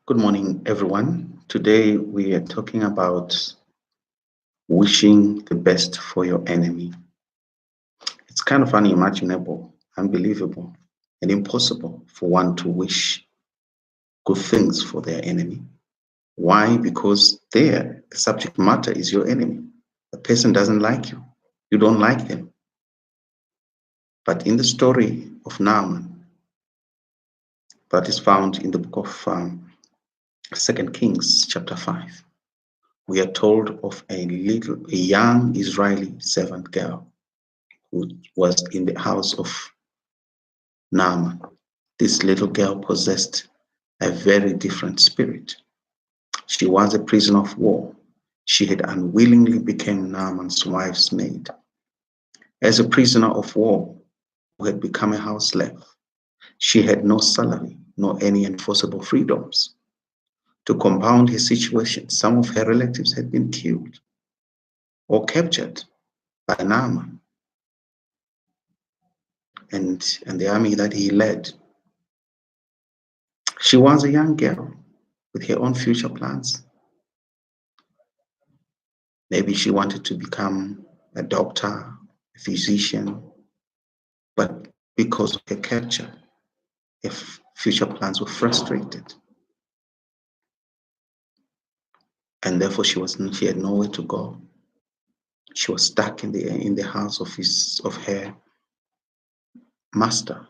Good morning, everyone. Today we are talking about wishing the best for your enemy. It's kind of unimaginable, unbelievable, and impossible for one to wish good things for their enemy. Why? Because the subject matter is your enemy. The person doesn't like you. You don't like them. But in the story of Naaman, that is found in the book of 2 Kings chapter 5, we are told of a young Israeli servant girl who was in the house of Naaman. This little girl possessed a very different spirit. She was a prisoner of war. She had unwillingly become Naaman's wife's maid. As a prisoner of war who had become a house slave, she had no salary, nor any enforceable freedoms. To compound her situation, some of her relatives had been killed or captured by Naaman and the army that he led. She was a young girl with her own future plans. Maybe she wanted to become a doctor, a physician, but because of her capture, her future plans were frustrated. And therefore she had nowhere to go. She was stuck in the house of her master.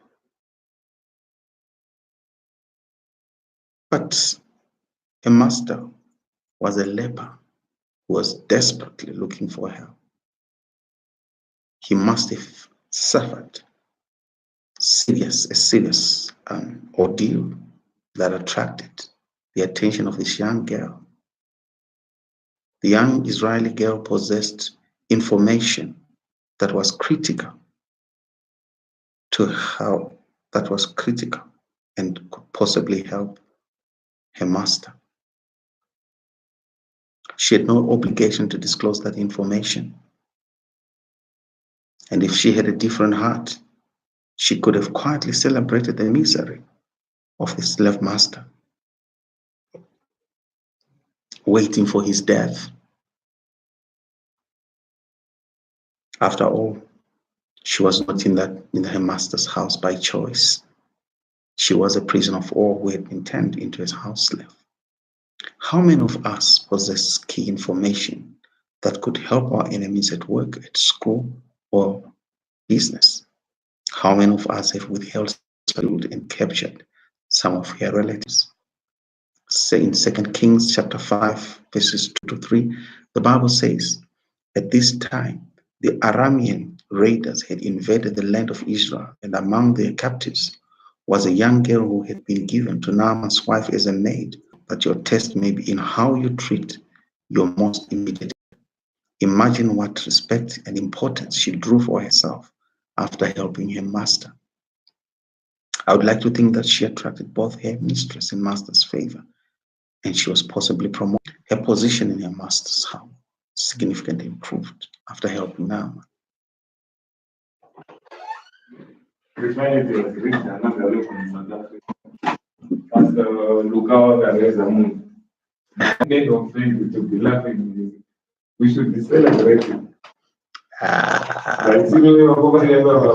But her master was a leper who was desperately looking for help. He must have suffered a serious ordeal that attracted the attention of this young girl. The young Israeli girl possessed information that was critical to help, that was critical and could possibly help her master. She had no obligation to disclose that information. And if she had a different heart, she could have quietly celebrated the misery of the slave master, waiting for his death. After all, she was not in her master's house by choice. She was a prisoner of war who had been turned into a house slave. How many of us possess key information that could help our enemies at work, at school, or business? How many of us have withheld and captured some of her relatives? Say in 2 Kings chapter 5, verses 2 to 3, the Bible says, at this time, the Aramean raiders had invaded the land of Israel, and among their captives was a young girl who had been given to Naaman's wife as a maid. But your test may be in how you treat your most immediate. Imagine what respect and importance she drew for herself after helping her master. I would like to think that she attracted both her mistress and master's favor, and she was possibly promoted. Her position in her master's house significantly improved after helping Naaman. Christianity was written another look in South Africa. Pastor Lukawa Gareza Mungu. Made of things to be laughing. We should be celebrating. But